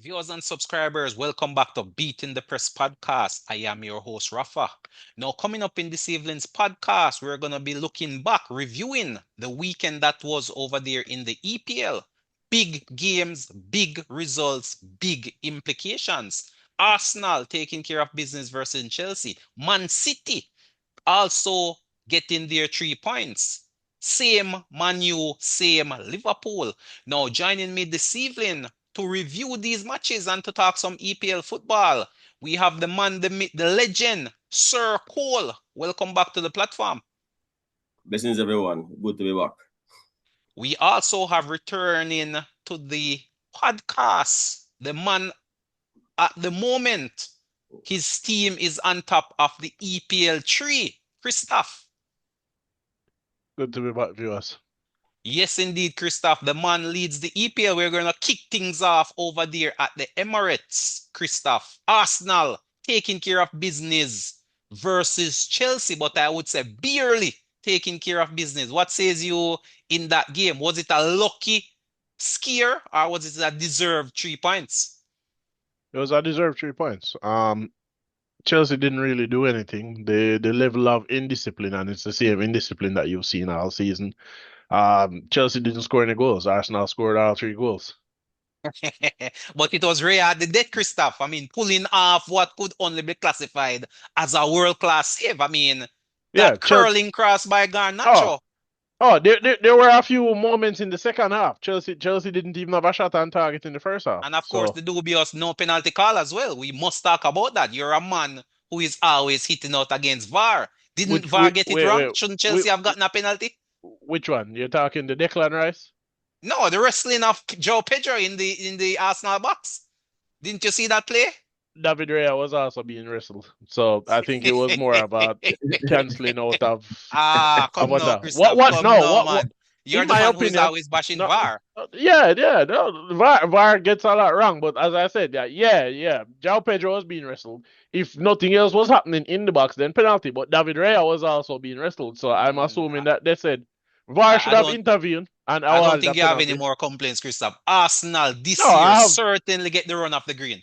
Viewers and subscribers, welcome back to Beating the Press podcast. I am your host, Rafa. Now, coming up in this evening's podcast, we're going to be looking back, reviewing the weekend that was over there in the EPL. Big games, big results, big implications. Arsenal taking care of business versus Chelsea. Man City also getting their 3 points. Same Man U, same Liverpool. Now joining me this evening to review these matches and to talk some EPL football, we have the man, the myth, the legend, Sir Cole. Welcome back to the platform. Blessings, everyone. Good to be back. We also have returning to the podcast, the man at the moment. His team is on top of the EPL 3. Christoph. Good to be back, viewers. Yes, indeed, Christoph. The man leads the EPL. We're going to kick things off over there at the Emirates, Christoph. Arsenal taking care of business versus Chelsea, but I would say barely taking care of business. What says you in that game? Was it a lucky scare or was it a deserved 3 points? It was a deserved 3 points. Chelsea didn't really do anything. The level of indiscipline, and it's the same indiscipline that you've seen all season. Chelsea didn't score any goals. Arsenal scored all 3 goals. But it was rare at the death, Christoph. I mean, pulling off what could only be classified as a world-class save. I mean, Yeah, that curling cross by Garnacho. There were a few moments in the second half. Chelsea didn't even have a shot on target in the first half. And of course, the dubious no penalty call as well. We must talk about that. You're a man who is always hitting out against VAR. Didn't VAR get it wrong? Shouldn't Chelsea have gotten a penalty? Which one? You're talking the Declan Rice? No, the wrestling of Joe Pedro in the Arsenal box. Didn't you see that play? David Raya was also being wrestled. So I think it was more about cancelling out of come of now, that. Christoph. What? Come No, now, man. You're in the my man who is opinion, always bashing no, VAR. yeah, no, VAR gets a lot wrong, but as I said, yeah, João Pedro was being wrestled. If nothing else was happening in the box, then penalty. But David Raya was also being wrestled, so I'm assuming that they said VAR should have intervened and I don't awarded think a you have penalty. any more complaints, Christoph. Arsenal this No, year I have. certainly get the run off the green.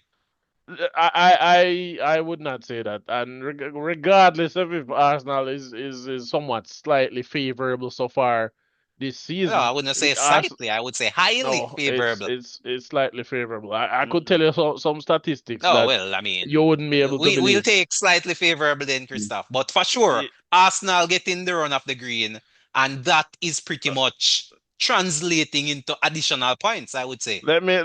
I would not say that, and regardless of if Arsenal is somewhat slightly favorable so far this No, season, I wouldn't say slightly. I would say highly no, favorable. it's slightly favorable. I could tell you some statistics No, that well, I mean, you wouldn't be able to we'll believe. take slightly favorable then, Christoph. But for sure, Arsenal getting the run off the green, and that is pretty much translating into additional points, I would say. Let me.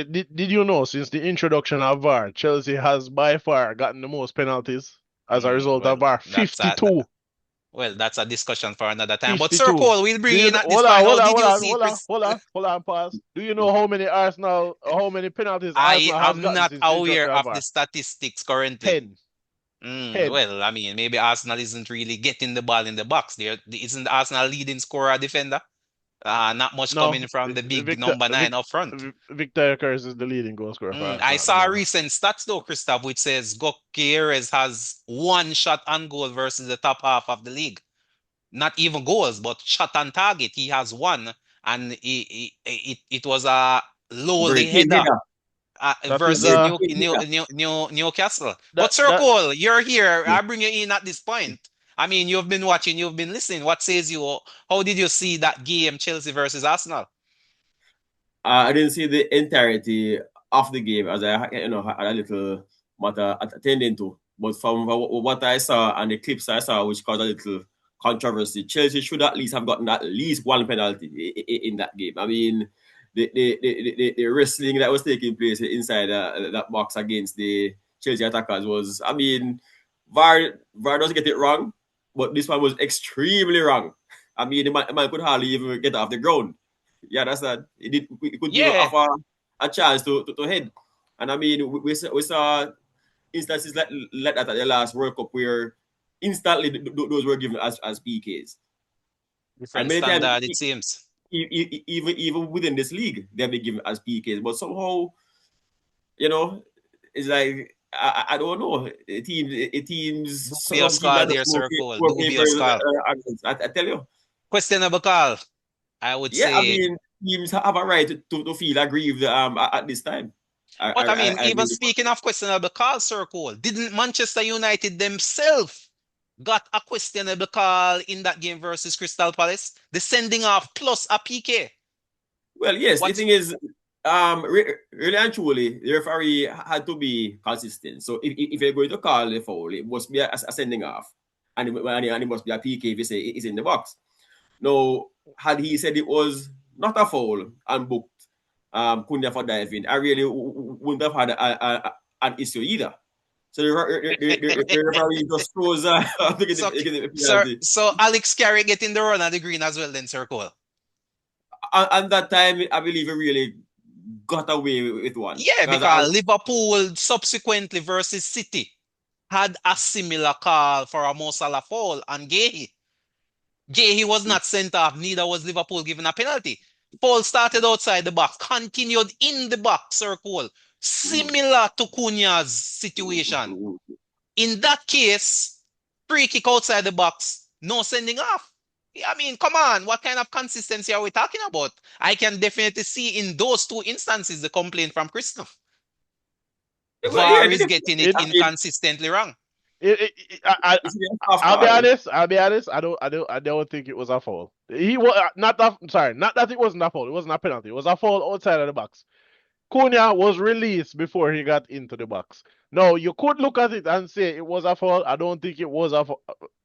Did you know since the introduction of VAR, Chelsea has by far gotten the most penalties as a result of VAR, 52. Well, that's a discussion for another time. But 52. Sir Cole, we'll bring you in at this Hold point. on, How did you see hold on, pause. Do you know how many penalties I Arsenal has am gotten not since the aware introduction of VAR? the statistics currently. 10. 10. Well, I mean, maybe Arsenal isn't really getting the ball in the box. Isn't Arsenal leading scorer defender? Not much coming from the big number 9 up front. Victor Gyokeres is the leading goal scorer for Arsenal. I saw a recent stats though, Christoph, which says Gyokeres has 1 shot on goal versus the top half of the league. Not even goals, but shot on target. He has 1, and it was a lowly header versus Newcastle. But Sir Cole, you're here. I bring you in at this point. I mean, you've been watching, you've been listening. What says you? How did you see that game, Chelsea versus Arsenal? I didn't see the entirety of the game as I had a little matter attending to. But from what I saw and the clips I saw, which caused a little controversy, Chelsea should at least have gotten at least 1 penalty in that game. I mean, the wrestling that was taking place inside that box against the Chelsea attackers was, I mean, VAR doesn't get it wrong, but this one was extremely wrong. I mean, the man could hardly even get off the ground. Yeah, that's that. It could give offer a chance to head. And I mean, we saw instances like that at the last World Cup where instantly those were given as PKs. Different standard, it seems. Even within this league, they've been given as PKs. But somehow, it's like, I don't know. Teams. Dubious call there, Sir Cole. Dubious call. I tell you. Questionable call, I would say. Yeah, I mean, teams have a right to feel aggrieved at this time. But I mean, I even agree. speaking of questionable calls, Sir Cole, didn't Manchester United themselves got a questionable call in that game versus Crystal Palace? The sending off plus a PK. Well, yes, the What? thing is, really and truly, the referee had to be consistent. So if you're going to call the foul, it must be a sending off, and it must be a PK if you say it's in the box. Now, had he said it was not a foul and booked Cunha for diving, I really wouldn't have had an issue either. So the referee just throws to get So, the sir, penalty. so Alex Carey getting the run at the green as well, then, Sir Cole. And that time, I believe he really got away with one. Yeah, Because because Liverpool subsequently versus City had a similar call for a Mo Salah foul and Gahey. Gahey was not sent off, neither was Liverpool given a penalty. Foul started outside the box, continued in the box, Sir Cole. Similar to Cunha's situation. In that case, free kick outside the box, no sending off. I mean, come on, what kind of consistency are we talking about? I can definitely see in those two instances the complaint from Christoph. well, yeah, VAR is getting it I mean, inconsistently wrong. it's a half I'll be call. honest. I'll be honest. I don't think it was a foul. He was not that. Sorry, not that it wasn't a foul. It wasn't a penalty. It was a foul outside of the box. Cunha was released before he got into the box. No, you could look at it and say it was a foul. I don't think it was a.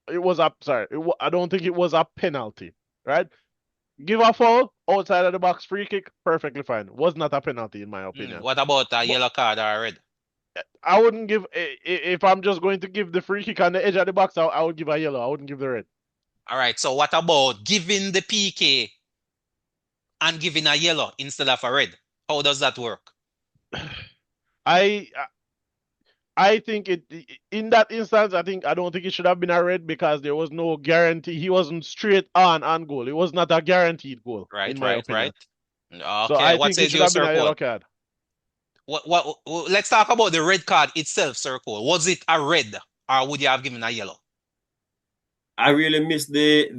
It was a. Sorry, I don't think it was a penalty. Right? Give a foul outside of the box, free kick, perfectly fine. Was not a penalty in my opinion. What about a But yellow card or a red? I wouldn't give if I'm just going to give the free kick on the edge of the box. I would give a yellow. I wouldn't give the red. All right, so what about giving the PK and giving a yellow instead of a red? How does that work? I I think it in that instance. I don't think it should have been a red because there was no guarantee. He wasn't straight on goal. It was not a guaranteed goal in my opinion. Right. So Okay, I what think it says should your have been Sir a Cole? yellow card. Let's talk about the red card itself, Sir Cole. Was it a red or would you have given a yellow? I really missed the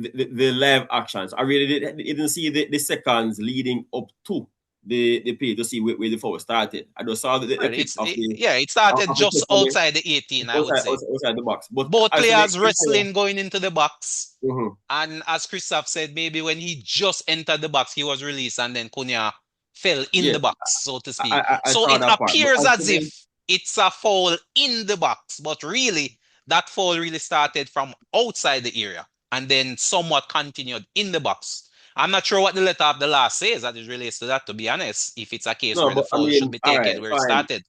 live actions. I really didn't see the seconds leading up to the play to see where the foul started. I just saw the Well, clip it started of the just outside the 18, I would say. outside the box. But Both as the players wrestling going into the box. Mhm. And as Christoph said, maybe when he just entered the box, he was released and then Cunha fell in Yes, the box, so to speak. I So saw it that part. But appears as as if it's a foul in the box, but really, that foul really started from outside the area and then somewhat continued in the box. I'm not sure what the letter of the law says that it relates to that, to be honest, if it's a case no, where the but I foul should mean, be all taken right, where it fine. started.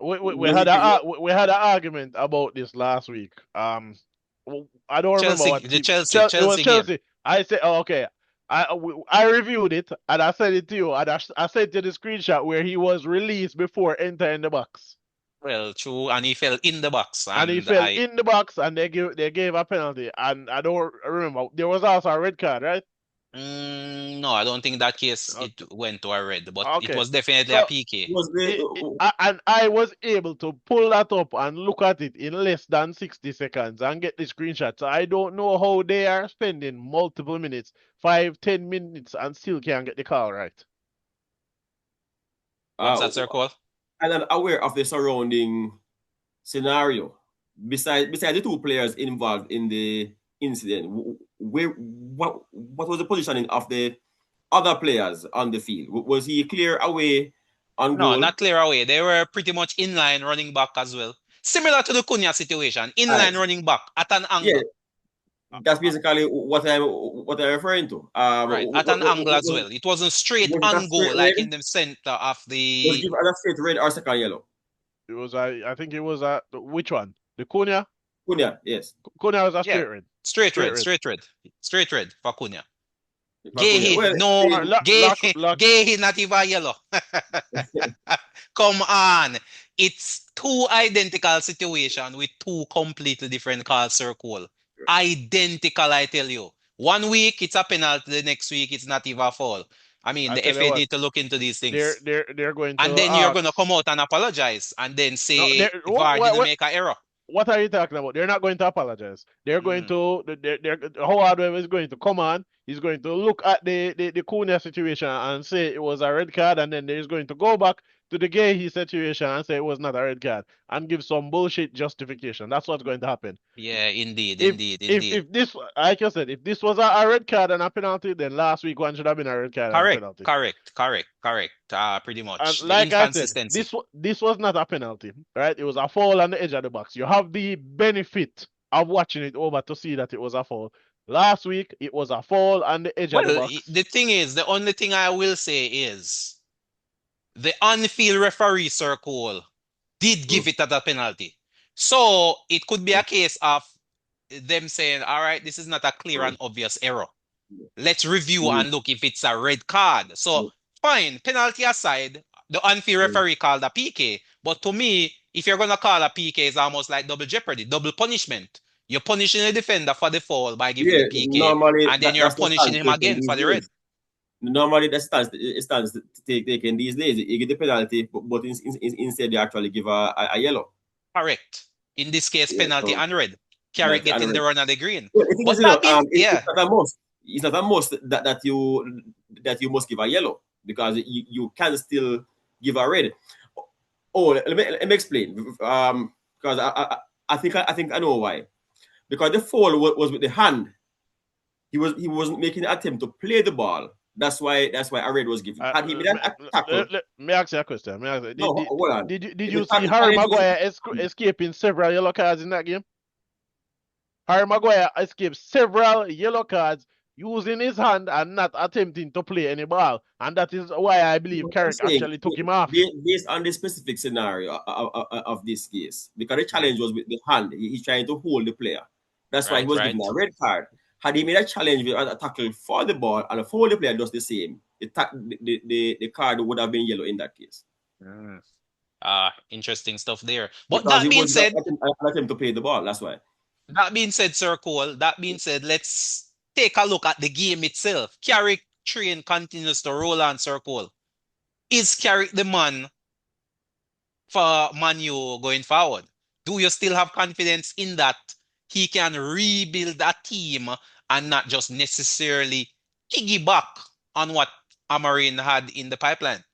We When he had give you, we had an argument about this last week. I don't remember Chelsea, what the team. It was Chelsea game. Chelsea. I said, oh, okay. I reviewed it and I sent it to you. And I sent you the screenshot where he was released before entering the box. Well, true, and he fell in the box, And he and fell in the box and they gave a penalty. And I don't remember. There was also a red card, right? No, I don't think that case Okay. it went to a red, but it Okay. was definitely a So PK. was and I was able to pull that up and look at it in less than 60 seconds and get the screenshot. So I don't know how they are spending multiple minutes, 5, 10 minutes, and still can't get the call right. What's uh, that, Sir Cole? and I'm aware of the surrounding scenario. Besides the two players involved in the incident, what was the positioning of the other players on the field? Was he clear away on No, goal? not clear away. They were pretty much inline running back as well. Similar to the Cunha situation, All right. inline running back at an Yeah, angle. that's basically what I'm referring to. Right, at an angle as well. It wasn't straight Was that on goal straight like red? in the center of Was the. given a straight red or second yellow? It was I think it was which one? The Cunha? Cunha, yes. Cunha was a Yeah, straight red. straight Straight red, red. straight red for Cunha. Cunha. Well, Gay, I no, mean, gay, not even yellow. Come on. It's two identical situations with two completely different calls, Sir Cole. Identical, I tell you. One week it's a penalty, the next week it's not even a foul. I mean, I the tell you FA what, need to look into these things. they're going And to then you're going to ask. come out and apologize and then No, say VAR didn't make an error. what are you talking about? They're not going to apologize. They're going Mm. to Howard Webb is going to come on. He's going to look at the Cunha situation and say it was a red card, and then he's going to go back to the Gay situation and say it was not a red card and give some bullshit justification. That's what's going to happen. Yeah, indeed, If indeed, if indeed. if this, like I said, if this was a red card and a penalty, then last week one should have been a red card and a Correct, penalty. correct, correct, correct. Pretty And much the like I said, inconsistency. this was not a penalty, right? It was a foul on the edge of the box. You have the benefit of watching it over to see that it was a foul. Last week it was a foul on the edge of the Well, box. the thing is, the only thing I will say is the on-field referee circle did give it as a penalty. So it could be a case of them saying, all right, this is not a clear and obvious error. Let's review and look if it's a red card. So fine, penalty aside, the on-field referee called a PK. But to me, if you're going to call a PK, it's almost like double jeopardy, double punishment. You're punishing the defender for the foul by giving the PK, normally and then you're that's the punishing stance him taken again these for the days. red. Normally the stance taken these days. You get the penalty, but instead you actually give a yellow. Correct. In this case, Yeah, penalty so and red. Carrick penalty and getting the red. run of the green. Well, the thing But is, you that know, means, it's yeah, not a must. It's not a must that you must give a yellow, because you can still give a red. Oh, let me explain. Because I think I know why. Because the foul was with the hand. He wasn't making an attempt to play the ball. That's why a red was given. Had he made a tackle, Let me ask you a question. no, hold on. Did If you the see tackle Harry challenge was- Maguire escaping several yellow cards in that game? Harry Maguire escaped several yellow cards using his hand and not attempting to play any ball. And that is why I believe I'm Carrick saying, actually took him off. based on the specific scenario of this case, because the challenge was with the hand, he's trying to hold the player. That's why he was given a red card. Had he made a challenge with a tackle for the ball and for the player does the same, the card would have been yellow in that case. Interesting stuff there. But Because that he being was said, not attempt to play the ball. That's why. Sir Cole, that being said, let's take a look at the game itself. Carrick train continues to roll on, Sir Cole. Is Carrick the man for Man U going forward? Do you still have confidence in that he can rebuild that team and not just necessarily piggyback on what Amarin had in the pipeline?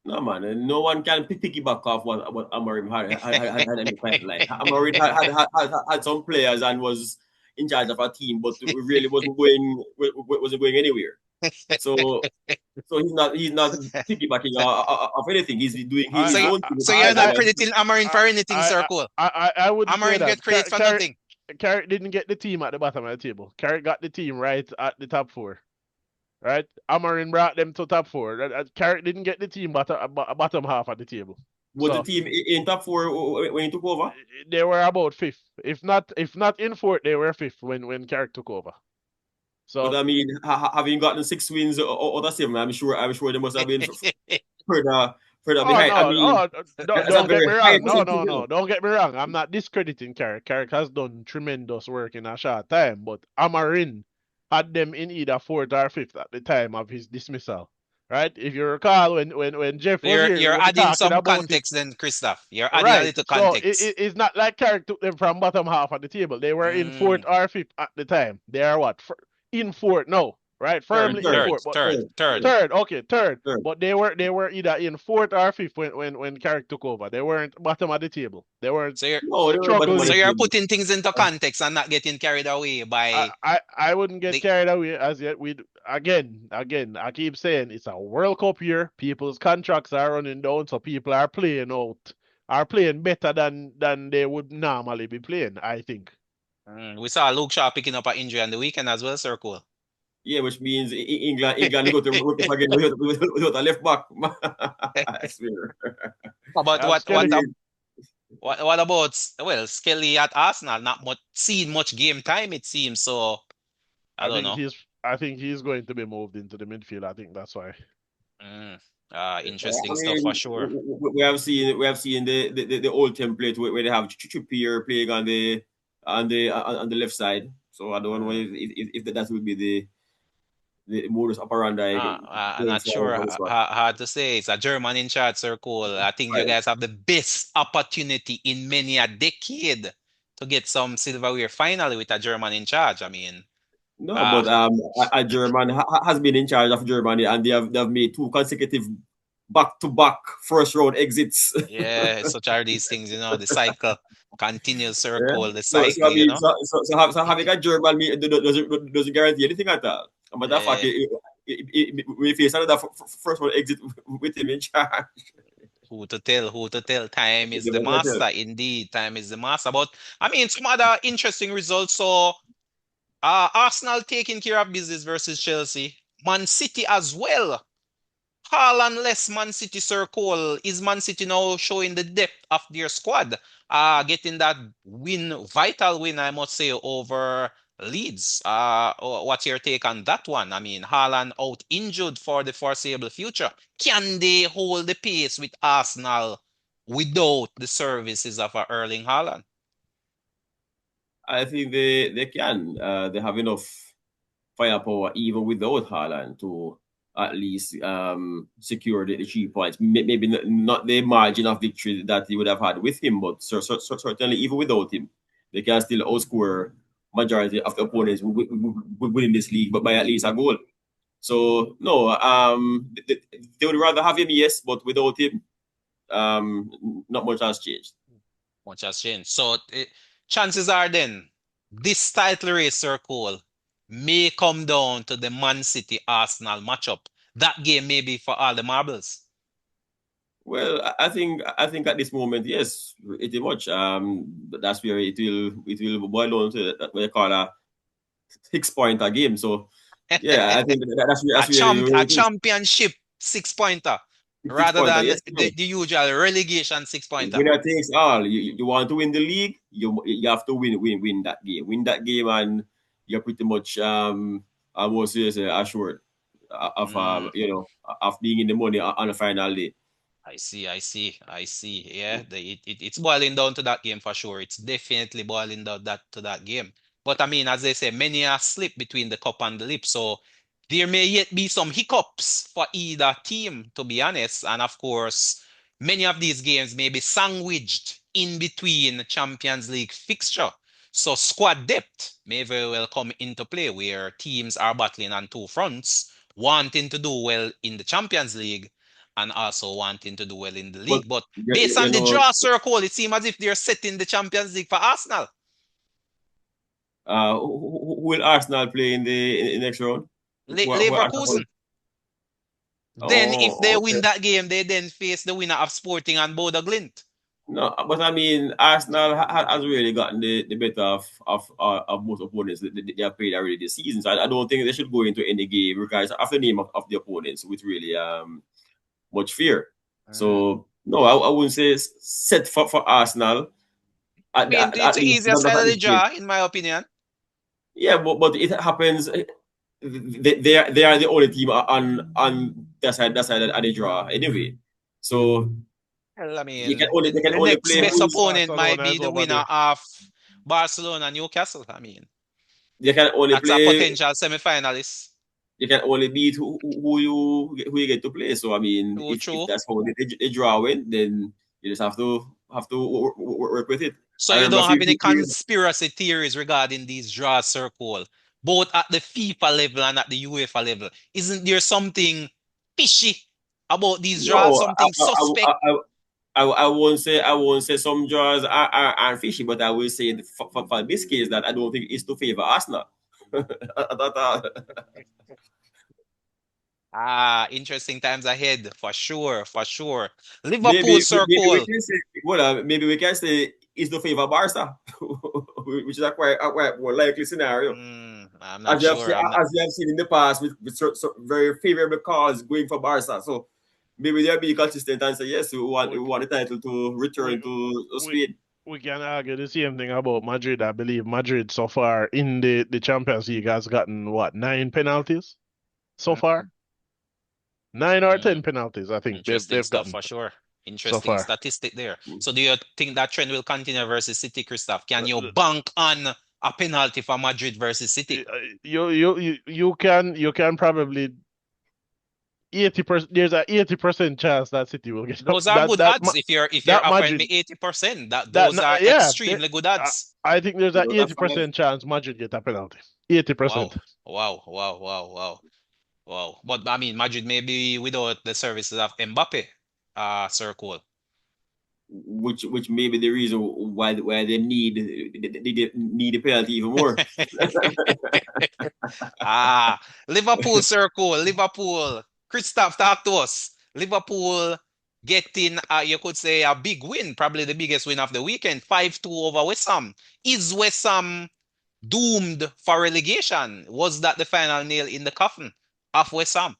No, man. No one can piggyback off what Amorim had in the pipeline. Amorim had some players and was in charge of a team, but really wasn't going anywhere. So he's not piggybacking off anything. He's doing his own thing. So you're not crediting Amarin for anything, Sir Cole? I wouldn't say Amarin that. get credit for nothing. Carrick didn't get the team at the bottom of the table. Carrick got the team right at the top four. Right? Amarin brought them to top four. Carrick didn't get the team bottom half of the table. Was the team in top four when he took over? They were about fifth. If not in fourth, they were fifth when Carrick took over. So, but I mean, having gotten 6 wins out of 7, I'm sure they must have been further behind. Don't get me wrong. No. Don't get me wrong. I'm not discrediting Carrick. Carrick has done tremendous work in a short time, but Amarin had them in either fourth or fifth at the time of his dismissal. Right? If you recall, when Jeff was here, you're adding some context then, Christoph. You're adding a little context. So it's not like Carrick took them from bottom half of the table. They were in fourth or fifth at the time. They are what? In fourth now, right? Firmly in fourth. Third. Okay, third. But they were either in fourth or fifth when Carrick took over. They weren't bottom of the table. They weren't. So you're putting things into context and not getting carried away by. I wouldn't get carried away as yet. Again. I keep saying it's a World Cup year. People's contracts are running down, so people are playing better than they would normally be playing, I think. We saw Luke Shaw picking up an injury on the weekend as well, Sir Cole. Yeah, which means England go to World Cup again without a left back. I swear. What about Skelly at Arsenal? Not seeing much game time, it seems. So I don't know. I think he's going to be moved into the midfield. I think that's why. Interesting stuff for sure. We have seen the old template where they have Trippier playing on the left side. So I don't know if that will be the modus operandi. I'm not sure. Hard to say. It's a German in charge, Sir Cole. I think you guys have the best opportunity in many a decade to get some silverware finally with a German in charge. I mean, but a German has been in charge of Germany, and they have made 2 consecutive back-to-back first round exits. Yeah, such are these things, the cycle, continuous Yeah. circle, the So I cycle, mean, so having a German doesn't guarantee anything at all. But that fact, Yeah. we face another first round exit with him in charge. Who to tell? Who to tell? Time is The the better. master, indeed. Time is the master. But I mean, some other interesting results. So, Arsenal taking care of business versus Chelsea. Man City as well. Haaland less Man City circle. Is Man City now showing the depth of their squad? Getting that win, vital win, I must say, over Leeds. What's your take on that one? I mean, Haaland out injured for the foreseeable future. Can they hold the pace with Arsenal without the services of a Erling Haaland? I think they can. They have enough firepower even without Haaland to at least secure the 3 points. Maybe not the margin of victory that he would have had with him, but certainly even without him, they can still outscore majority of the opponents within this league, but by at least a goal. So no, they would rather have him, yes, but without him, not much has changed. Much has changed. So chances are then this title race circle may come down to the Man City Arsenal matchup. That game may be for all the marbles. Well, I think at this moment, yes, pretty much. That's where it will boil down to what they call a 6 point a game. So yeah, I think that's where A it is. championship 6 pointer Six rather pointer, than yes. the usual relegation 6 pointer. Winner takes all. You want to win the league, you have to win that game. Win that game, and you're pretty much almost assured of Mm. of being in the money on the final day. I see, I see, I see. Yeah, it's boiling down to that game for sure. It's definitely boiling down to that game. But I mean, as they say, many are slip between the cup and the lip. So there may yet be some hiccups for either team, to be honest. And of course, many of these games may be sandwiched in between Champions League fixture. So squad depth may very well come into play where teams are battling on two fronts, wanting to do well in the Champions League and also wanting to do well in the But league. But you, based you on the know, draw circle, it seems as if they're setting the Champions League for Arsenal. who will Arsenal play in the next round? Who Arsenal? Leverkusen. Then, if they Oh, win okay. that game, they then face the winner of Sporting and Bodo Glint. No, but I mean, Arsenal has really gotten the better of most opponents they have played already this season. So I don't think they should go into any game, regardless of the name of the opponents, with really much fear. Mm. So no, I wouldn't say set for Arsenal I mean, it's at the least easier not side of at the this stage. draw, in my opinion. Yeah, but it happens. They are the only team on that side of the draw anyway. So Well, I you can mean, only the, they can the only next play best who's opponent might Barcelona be is the over winner there. of Barcelona Newcastle. I mean, they can only that's a play potential semi-finalist. you can only beat who you get to play. So I mean, True, if true. that's how they draw win, then you just have to work with it. So I you remember a don't have any few years. conspiracy theories regarding these draw circle, both at the FIFA level and at the UEFA level. Isn't there something fishy about these draws? No, Something suspect? I won't say some draws are fishy, but I will say for this case that I don't think it's to favor Arsenal. Interesting times ahead for sure, for sure. Liverpool maybe we circle. can say maybe we can say it's to favor Barca, which is a quite more likely scenario. I'm not As you have sure. seen, I'm not. as you have seen in the past with very favorable cause going for Barca. So maybe they'll be consistent and say yes, we We want the title to we return to we Spain. we can argue the same thing about Madrid. I believe Madrid so far in the Champions League has gotten what, 9 penalties so Mm, far? 9 or 10 mm. penalties, I think Interesting they've stuff gotten for sure. so Interesting far. statistic there. So do you think that trend will continue versus City, Christoph? Can you Uh, bank on a penalty for Madrid versus City? you can probably 80%. There's a 80% chance that City will get up. Those are good odds. If you're That offering me Madrid 80%, that those are yeah. extremely good I, odds. I think there's a You know, that five 80% chance Madrid get a penalty. 80%. Wow. Wow. Wow. Wow. Wow. Wow. But I mean, Madrid maybe without the services of Mbappe, Sir Cole. which may be the reason why they need the penalty even more. Liverpool circle, Liverpool. Christoph, talk to us. Liverpool getting, you could say, a big win, probably the biggest win of the weekend, 5-2 over West Ham. Is West Ham doomed for relegation? Was that the final nail in the coffin of West Ham?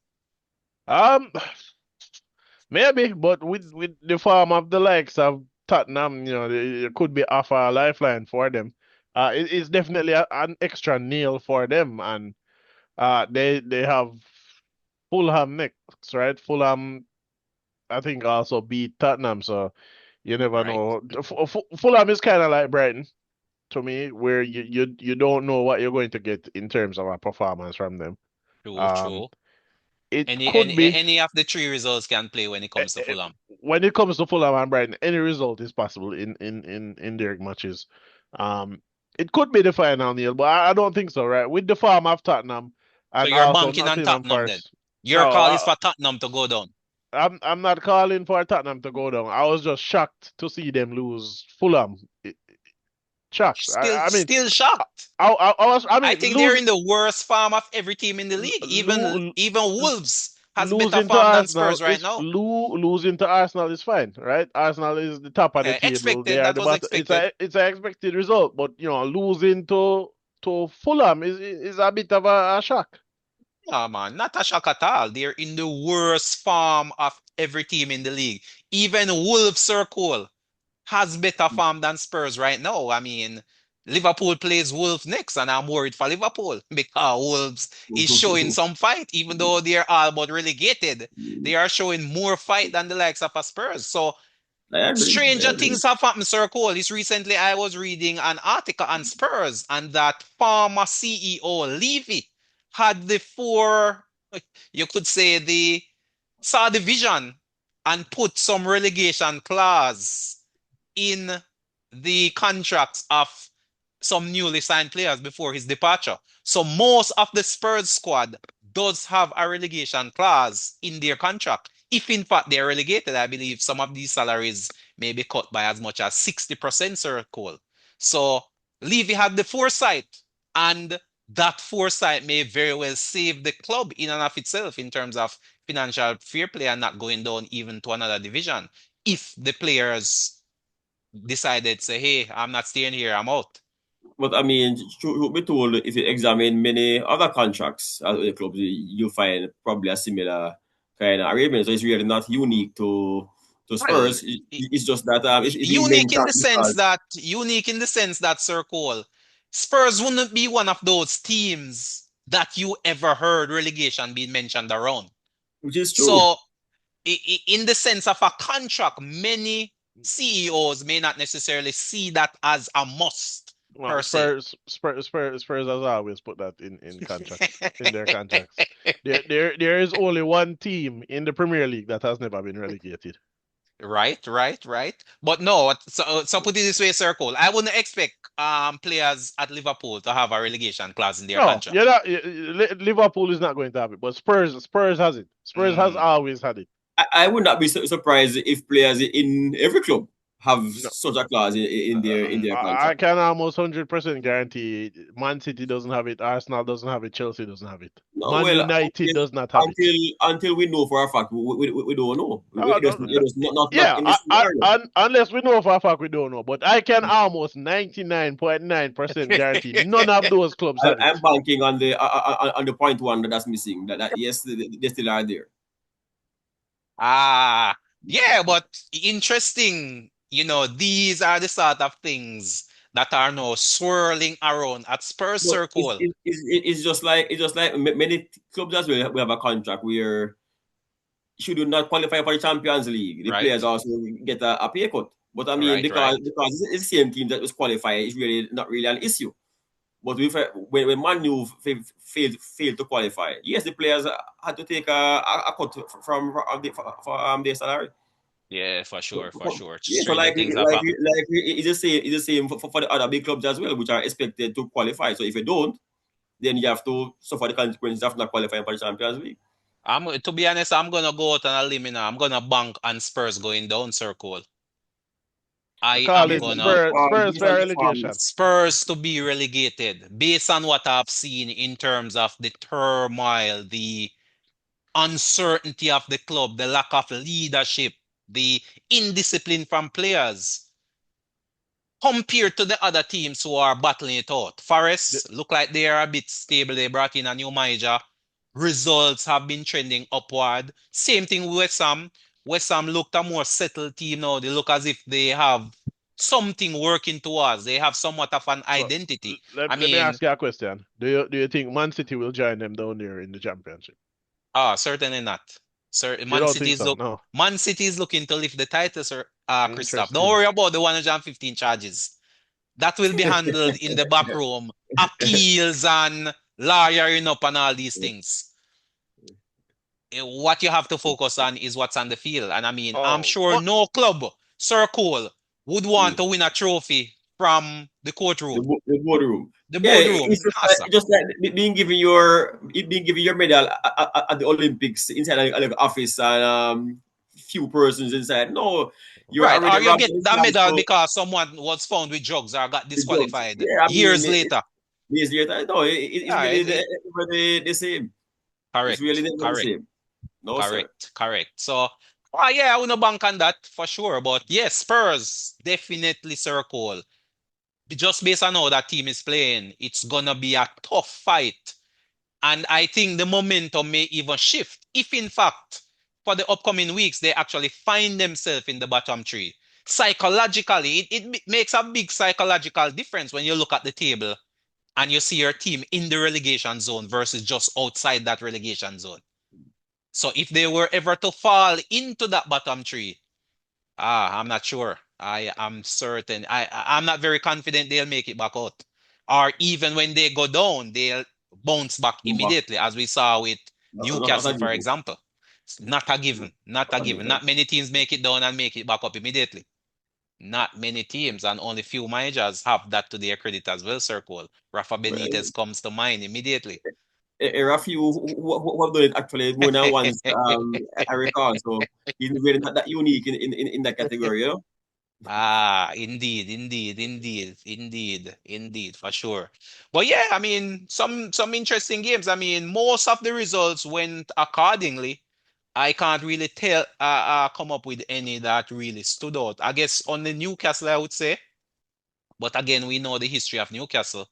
Um, maybe, but with the form of the likes of Tottenham, it could be off a lifeline for them. It's definitely an extra nail for them, and they have Fulham next, right? Fulham, I think, also beat Tottenham, so you never Right. know. Fulham is kind of like Brighton to me, where you don't know what you're going to get in terms of a performance from them. True, Um, true. it Any could any be. any of the three results can play when it eh, comes to eh, Fulham. when it comes to Fulham and Brighton, any result is possible in their matches. Um, it could be the final, Neil, but I don't think so, right? With the form of Tottenham So and you're also banking on Nottingham Tottenham then. Forest. Your No, call is for Tottenham to go down. I'm not calling for Tottenham to go down. I was just shocked to see them lose Fulham. Shocked. Still, I mean, still shocked. I I mean, think they're in the worst form of every team in the league. Even lo, even Wolves has better losing to form than Arsenal Spurs right now. losing to Arsenal is fine, right? Arsenal is the top of the table. They Expected. are That the was bottom. expected. It's an expected result, but losing to Fulham is a bit of a shock. Yeah, man, not a shock at all. They're in the worst form of every team in the league. Even Wolves circle has better form than Spurs right now. I mean, Liverpool plays Wolves next, and I'm worried for Liverpool because Wolves is showing some fight, even though they're all but relegated. They are showing more fight than the likes of a Spurs. So I agree. I stranger agree. things have happened, Sir Cole. It's recently I was reading an article on Spurs, and that former CEO Levy had the four, you could say the saw the vision and put some relegation clause in the contracts of some newly signed players before his departure. So most of the Spurs squad does have a relegation clause in their contract. If in fact they're relegated, I believe some of these salaries may be cut by as much as 60%, Sir Cole. So Levy had the foresight, and that foresight may very well save the club in and of itself in terms of financial fair play and not going down even to another division if the players decided say, hey, I'm not staying here, I'm out. But I mean, truth be told, if you examine many other contracts at the clubs, you'll find probably a similar kind of arrangement. So it's really not unique to Well, Spurs. It's just that it's being unique in mentioned the sense because that Sir Cole, Spurs wouldn't be one of those teams that you ever heard relegation being mentioned around. which is true. So in the sense of a contract, many CEOs may not necessarily see that as a must Well, per se. Spurs has always put that in contracts, in their contracts. There is only one team in the Premier League that has never been relegated. Right, right, right. But no, so put it this way, Circle. I wouldn't expect players at Liverpool to have a relegation clause in their No, contract. Liverpool is not going to have it, but Spurs has it. Spurs has Mm, always had it. I would not be surprised if players in every club have No, such a clause in their I contract. can almost 100% guarantee Man City doesn't have it, Arsenal doesn't have it, Chelsea doesn't have it. No, Man well, United does not have it. until we know for a fact, we don't know. No, It no, is not yeah, in this scenario. unless we know for a fact we don't know. But I can almost 99.9% guarantee none of those clubs had I'm it. banking on the point one that's missing. That yes, they still are there. ah, yeah, but interesting. These are the sort of things that are now swirling around at Spurs But Circle. it's just like many clubs as well. We have a contract where should you not qualify for the Champions League, the players Right, also get a pay cut. But I mean, right, right. because it's the same team that was qualified, it's really not really an issue. But when Man U failed to qualify, yes, the players had to take a cut from their salary. Yeah, for sure, for sure. Yeah, so Stranger things have happened. it's the same for the other big clubs as well, which are expected to qualify. So if you don't, then you have to suffer the consequences of not qualifying for the Champions League. To be honest, I'm gonna go out on a limb now. I'm gonna bank on Spurs going down, Sir Cole. I I call am it gonna Spurs Based for on the relegation. forms. Spurs to be relegated based on what I've seen in terms of the turmoil, the uncertainty of the club, the lack of leadership, the indiscipline from players compared to the other teams who are battling it out. The- Forest look like they are a bit stable. They brought in a new manager. Results have been trending upward. Same thing with West Ham. West Ham looked a more settled team now. They look as if they have something working towards. They have somewhat of an So identity. I let me mean, ask you a question. Do you think Man City will join them down there in the championship? certainly not. Sir, You don't think so? No. Man City is looking to lift the title, sir. Christoph. Don't Interesting. worry about the 115 charges. That will be handled in the back room. Appeals and lawyering up and all these things. What you have to focus on is what's on the field. And I mean, I'm Oh, sure but no club, Sir Cole, would want to win a trophy from the courtroom, The boardroom. the Yeah, boardroom. it's Nah, sir. just like being given your medal at the Olympics inside like office and few persons inside. No, you're Right. already Or you robbed get the that chance medal to because someone was found with drugs or got the jobs. disqualified Yeah, I mean, years later. years later, no, it's Yeah, really the same. It's really correct, never the correct, same. No, sir. correct. So, yeah, I want to bank on that for sure. But yes, Spurs definitely circle. Just based on how that team is playing, it's gonna be a tough fight. And I think the momentum may even shift if, in fact, for the upcoming weeks, they actually find themselves in the bottom three. Psychologically, it makes a big psychological difference when you look at the table and you see your team in the relegation zone versus just outside that relegation zone. So if they were ever to fall into that bottom three, I'm not sure. I am certain. I'm not very confident they'll make it back out. Or even when they go down, they'll bounce back Come back. immediately, as we saw with Not Newcastle, a for given. example. It's not a given. Not a Not a given. given. Not many teams make it down and make it back up immediately. Not many teams, and only few managers have that to their credit as well, Circle. Rafa Well, Benitez comes to mind immediately. there are a few who have done it actually more than once. I recall. So he's really not that unique in that category, you know? Indeed, for sure. But yeah, I mean, some interesting games. I mean, most of the results went accordingly. I can't really come up with any that really stood out. I guess on the Newcastle, I would say. But again, we know the history of Newcastle.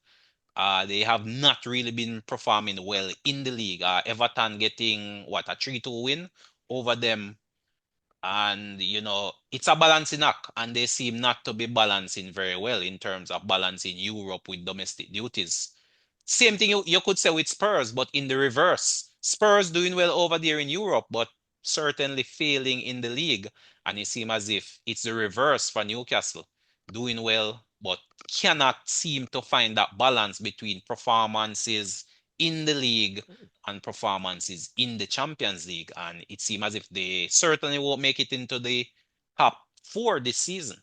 They have not really been performing well in the league. Everton getting what, a 3-2 win over them, and it's a balancing act, and they seem not to be balancing very well in terms of balancing Europe with domestic duties. Same thing you could say with Spurs, but in the reverse. Spurs doing well over there in Europe, but certainly failing in the league. And it seems as if it's the reverse for Newcastle. Doing well, but cannot seem to find that balance between performances in the league and performances in the Champions League. And it seems as if they certainly won't make it into the top four this season.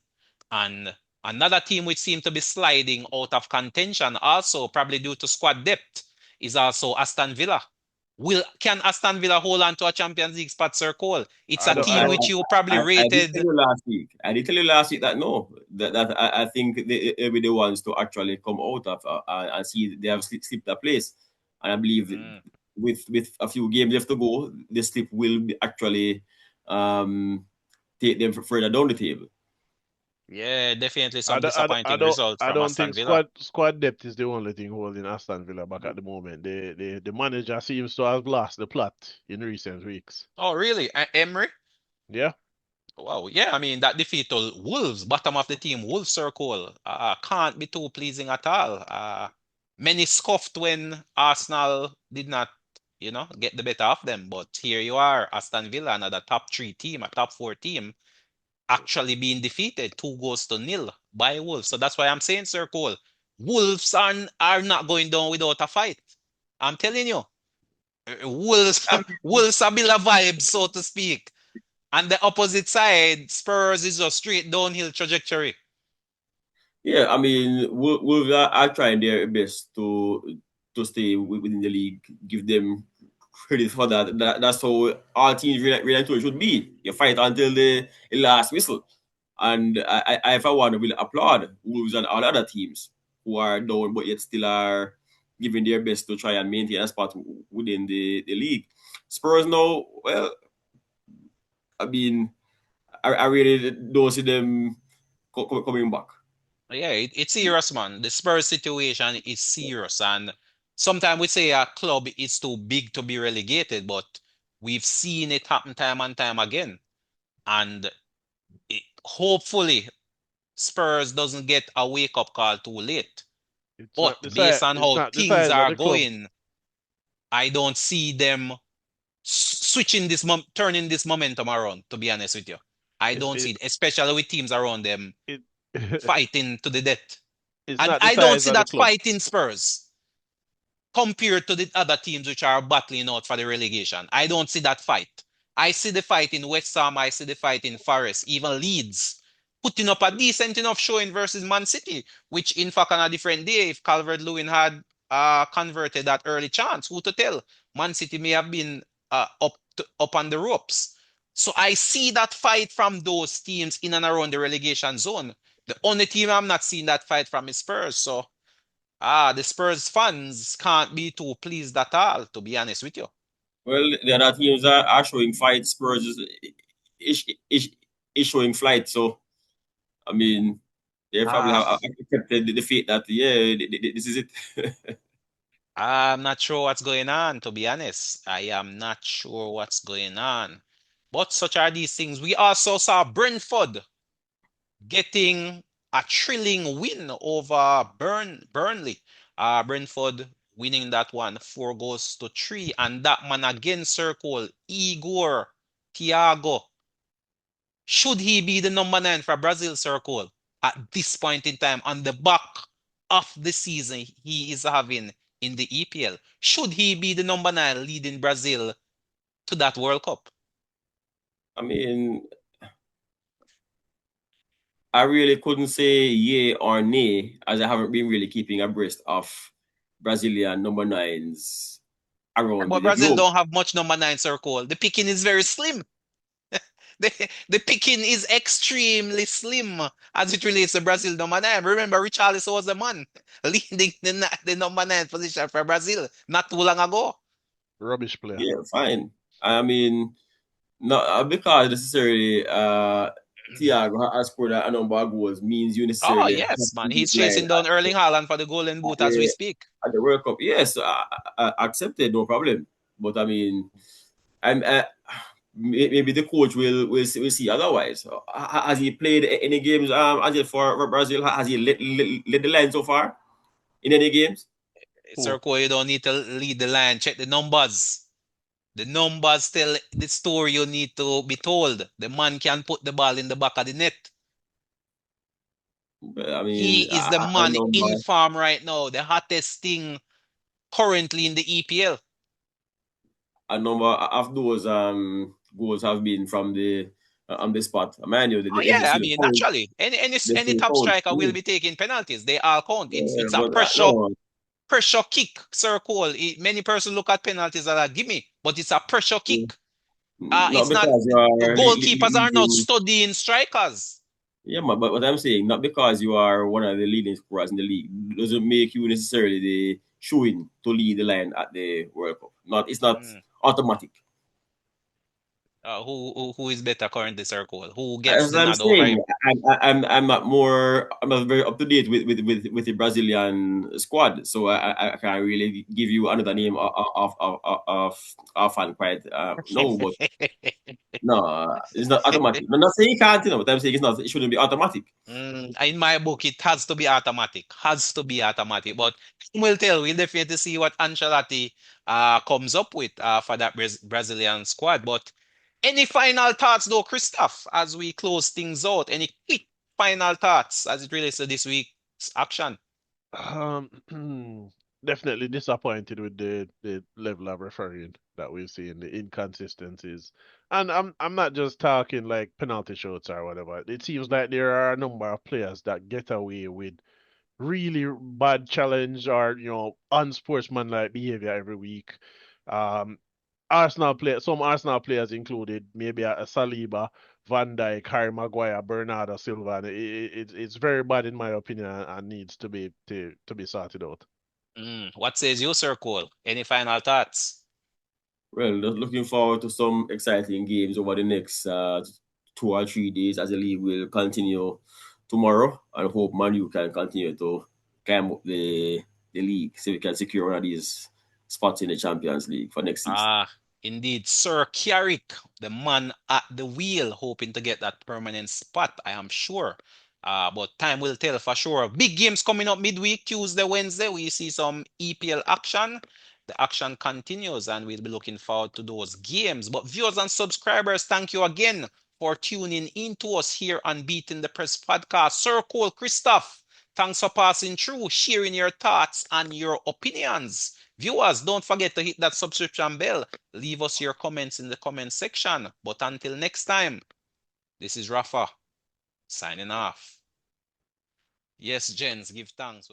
And another team which seemed to be sliding out of contention, also probably due to squad depth, is also Aston Villa. Can Aston Villa hold on to a Champions League spot, Sir Cole? It's I a don't. team I which you probably I did tell rated. you last week. I did tell you last week that no, that I think they'll be the ones to actually come out of and see they have slipped a place. And I believe that Mm, with a few games left to go, the slip will be actually um, take them further down the table. yeah, definitely I some don't, I don't, I disappointing don't, results I from don't Aston think Villa. squad depth is the only thing holding Aston Villa back at the moment. The manager seems to have lost the plot in recent weeks. Oh, really? Emery? Yeah, Wow, yeah, I mean, that defeat to Wolves, bottom of the team, Wolves circle, can't be too pleasing at all. Many scoffed when Arsenal did not, get the better of them. But here you are, Aston Villa, another top three team, a top four team, actually being defeated 2-0 by Wolves. So that's why I'm saying, Sir Cole, Wolves are not going down without a fight. I'm telling you, Wolves, Um, Wolves are Villa vibes, so to speak. And the opposite side, Spurs is a straight downhill trajectory. yeah, I mean, Wolves are trying their best to to stay within the league. Give them credit for that. That's how all teams really it should be. You fight until the last whistle. And I for one, will applaud Wolves and all other teams who are down but yet still are giving their best to try and maintain a spot within the league. Spurs now, well, I mean, I really don't see them coming back. Yeah, it's serious, man. The Spurs situation is serious, and sometimes we say a club is too big to be relegated, but we've seen it happen time and time again. And hopefully, Spurs doesn't get a wake-up call too late. It's But not the size. based on It's how not the things size of are the club. going, I don't see them switching turning this momentum around, to be honest with you. I It's don't see it, especially with teams around them it fighting to the death. it's And not the I don't size see of the that club. fighting Spurs compared to the other teams which are battling out for the relegation. I don't see that fight. I see the fight in West Ham, I see the fight in Forest, even Leeds, putting up a decent enough showing versus Man City, which in fact on a different day, if Calvert-Lewin had converted that early chance, who to tell? Man City may have been up on the ropes. So I see that fight from those teams in and around the relegation zone. The only team I'm not seeing that fight from is Spurs. So the Spurs fans can't be too pleased at all, to be honest with you. Well, the other teams are showing fight. Spurs is, is, is showing flight. So, I mean, they probably Ah, have accepted the fate that, yeah, this is it. I'm not sure what's going on, to be honest. I am not sure what's going on. But such are these things. We also saw Brentford getting a thrilling win over Burnley. Brentford winning that one 4 goals to 3. And that man again circle, Igor Thiago. Should he be the number 9 for Brazil circle at this point in time on the back of the season he is having in the EPL? Should he be the number 9 leading Brazil to that World Cup? I mean, I really couldn't say yay or nay, as I haven't been really keeping abreast of Brazilian number nines around But the Brazil globe. don't have much number 9 circle. The picking is very slim. The picking is extremely slim as it relates to Brazil number 9. Remember, Richarlison was the man leading the number 9 position for Brazil not too long ago. Rubbish player. Yeah, fine. I mean, not because necessarily Thiago has scored a number of goals means you Oh, necessarily have yes, to man. be He's blind chasing down Erling Haaland for the Golden at Boot as we the speak. at the World Cup. Yes, accepted, no problem. But I mean, I'm maybe the coach will see otherwise. Has he played any games? As it for Brazil, has he led the line so far in any games? Who? Circle, you don't need to lead the line. Check the numbers. The numbers tell the story you need to be told. The man can put the ball in the back of the net. I He mean, is the a man in number form right now, the hottest thing currently in the EPL. of those goals have been from the on the spot. Man, you Oh the yeah, I still mean count. naturally, They any still top count. striker will be taking penalties. They all count. Yeah, It's a but no, pressure kick circle. Many persons look at penalties as a gimme, but it's a pressure kick. not It's not. because you are Goalkeepers are not leading. studying strikers. Yeah, but what I'm saying, not because you are one of the leading scorers in the league, doesn't make you necessarily the showing to lead the line at the World Cup. It's not Mm. automatic. Who is better currently, circle? Who gets As the I'm nod over saying, him? I'm not very up to date with the Brazilian squad, so I can't really give you another name of fan quite no, but no, it's not automatic. I'm not saying you can't, but I'm saying it shouldn't be automatic. In my book, it has to be automatic. Has to be automatic. But we'll tell. We'll definitely see what Ancelotti comes up with for that Brazilian squad. But any final thoughts, though, Christoph, as we close things out? Any quick final thoughts as it relates to this week's action? Definitely disappointed with the level of refereeing that we've seen, the inconsistencies. And I'm not just talking like penalty shots or whatever. It seems like there are a number of players that get away with really bad challenge or unsportsmanlike behavior every week. Um, some Arsenal players included maybe a Saliba, Van Dijk, Harry Maguire, Bernardo Silva. And it's very bad in my opinion and needs to be sorted out. What says you, Sir Cole? Any final thoughts? Well, just looking forward to some exciting games over the next 2 or 3 days as the league will continue tomorrow, and hope Man U can continue to climb up the league so we can secure one of these spots in the Champions League for next season. Ah, indeed, Sir Carrick, the man at the wheel, hoping to get that permanent spot, I am sure. But time will tell for sure. Big games coming up midweek, Tuesday, Wednesday. We see some EPL action. The action continues, and we'll be looking forward to those games. But viewers and subscribers, thank you again for tuning in to us here on Beating the Press podcast. Sir Cole, Christoph, thanks for passing through, sharing your thoughts and your opinions. Viewers, don't forget to hit that subscription bell. Leave us your comments in the comment section. But until next time, this is Rafa signing off. Yes, gents, give thanks.